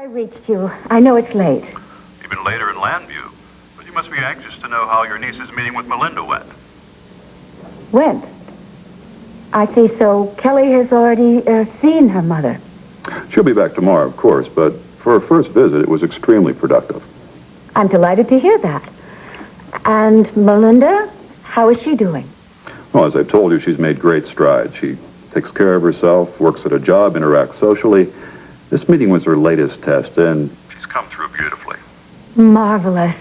I reached you. I know it's late. Even later in Llanview. But you must be anxious to know how your niece's meeting with Melinda went. Went? I see. So Kelly has already seen her mother. She'll be back tomorrow, of course, but for her first visit, it was extremely productive. I'm delighted to hear that. And Melinda, how is she doing? Well, as I've told you, she's made great strides. She takes care of herself, works at a job, interacts socially. This meeting was her latest test, and she's come through beautifully. Marvelous.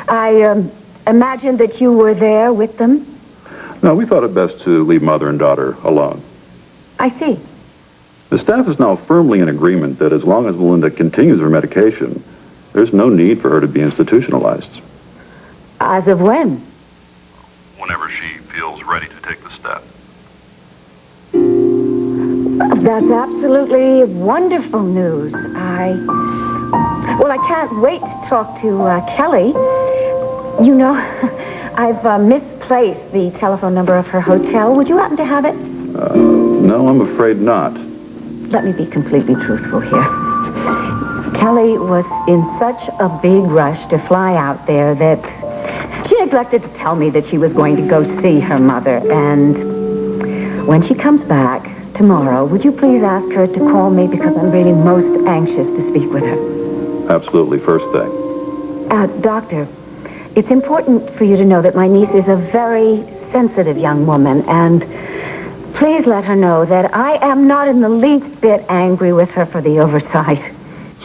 I imagined that you were there with them. No, we thought it best to leave mother and daughter alone. I see. The staff is now firmly in agreement that as long as Melinda continues her medication, there's no need for her to be institutionalized. As of when? Whenever she feels ready to take the step. That's absolutely wonderful news. I can't wait to talk to Kelly. You know, I've misplaced the telephone number of her hotel. Would you happen to have it? No, I'm afraid not. Let me be completely truthful here. Kelly was in such a big rush to fly out there that she neglected to tell me that she was going to go see her mother. And when she comes back tomorrow, would you please ask her to call me because I'm really most anxious to speak with her? Absolutely, first thing. Doctor, it's important for you to know that my niece is a very sensitive young woman, and please let her know that I am not in the least bit angry with her for the oversight.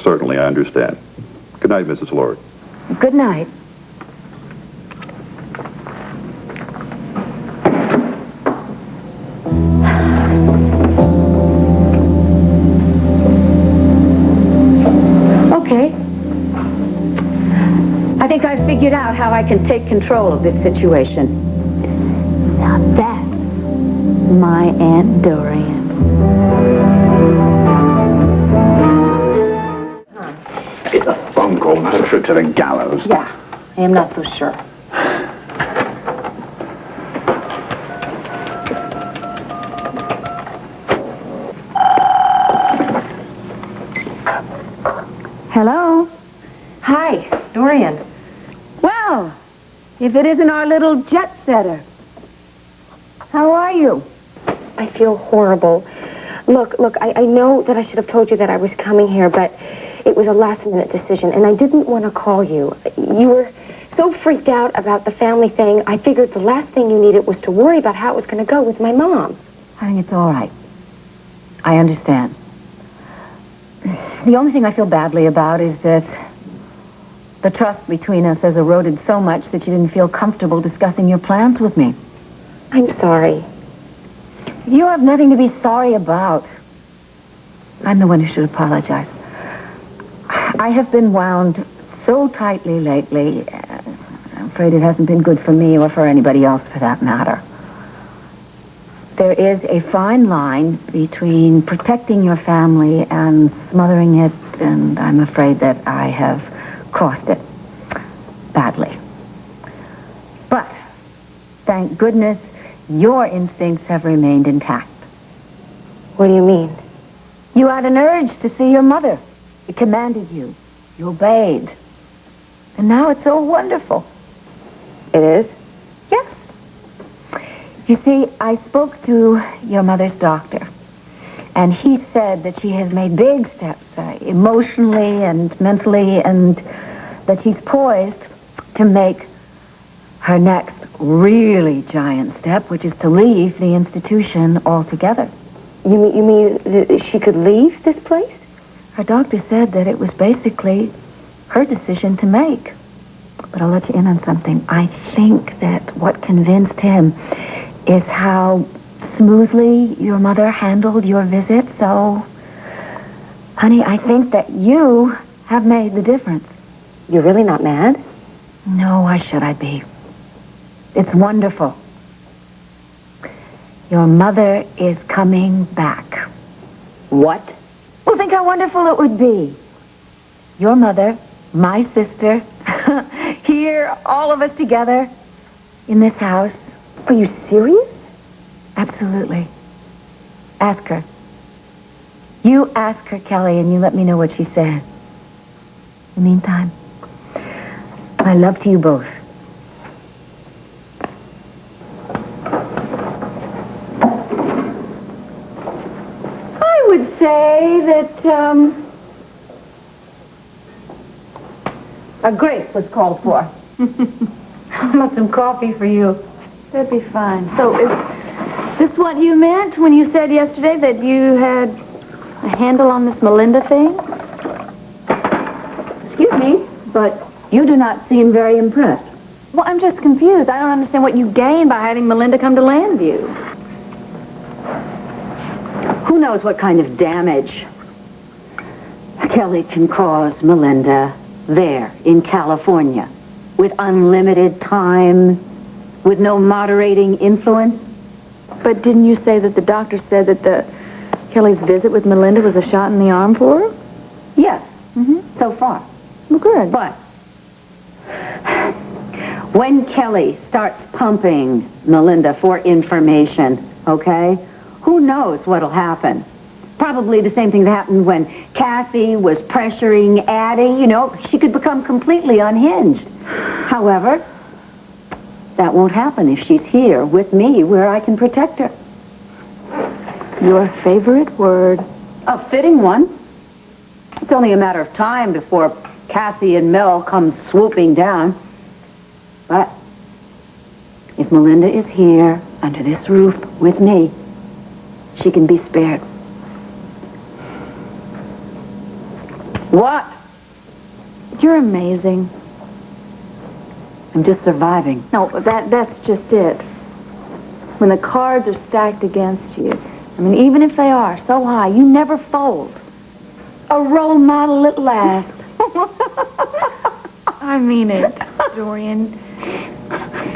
Certainly, I understand. Good night, Mrs. Lord. Good night. Okay. I think I've figured out how I can take control of this situation. Now that's my Aunt Dorian. It's a phone call, not a trip to the gallows. Yeah, I am not so sure. Hello? Hi, Dorian. Well, if it isn't our little jet setter. How are you? I feel horrible. Look, I know that I should have told you that I was coming here, but it was a last-minute decision, and I didn't want to call you. You were so freaked out about the family thing, I figured the last thing you needed was to worry about how it was going to go with my mom. I think it's all right. I understand. The only thing I feel badly about is that the trust between us has eroded so much that you didn't feel comfortable discussing your plans with me. I'm sorry. You have nothing to be sorry about. I'm the one who should apologize. I have been wound so tightly lately. I'm afraid it hasn't been good for me or for anybody else for that matter. There is a fine line between protecting your family and smothering it, and I'm afraid that I have crossed it badly. But, thank goodness, your instincts have remained intact. What do you mean? You had an urge to see your mother. It commanded you. You obeyed. And now it's so wonderful. It is? Yes. You see, I spoke to your mother's doctor, and he said that she has made big steps emotionally and mentally, and that she's poised to make her next really giant step, which is to leave the institution altogether. You mean that she could leave this place? Her doctor said that it was basically her decision to make. But I'll let you in on something. I think that what convinced him is how smoothly your mother handled your visit. So, honey, I think that you have made the difference. You're really not mad? No, why should I be? It's wonderful. Your mother is coming back. What? Well, think how wonderful it would be. Your mother, my sister, here, all of us together, in this house. Are you serious? Absolutely. Ask her. You ask her, Kelly, and you let me know what she said. the meantime, my love to you both. I would say that, a grace was called for. How about some coffee for you? That'd be fine. So is this what you meant when you said yesterday that you had a handle on this Melinda thing? Excuse me, but you do not seem very impressed. Well, I'm just confused. I don't understand what you gain by having Melinda come to Llanview. Who knows what kind of damage Kelly can cause Melinda there in California with unlimited time, with no moderating influence? But didn't you say that the doctor said that Kelly's visit with Melinda was a shot in the arm for her? Yes, so far. Well, good. But when Kelly starts pumping Melinda for information, okay, who knows what'll happen? Probably the same thing that happened when Cassie was pressuring Addie. You know, she could become completely unhinged. However, that won't happen if she's here with me where I can protect her. Your favorite word. A fitting one. It's only a matter of time before Cassie and Mel come swooping down. But if Melinda is here under this roof with me, she can be spared. What? You're amazing. I'm just surviving. No, that's just it. When the cards are stacked against you, I mean, even if they are so high, you never fold. A role model at last. I mean it, Dorian.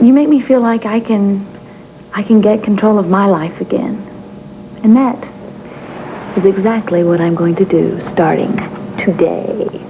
You make me feel like I can get control of my life again. And that is exactly what I'm going to do starting today.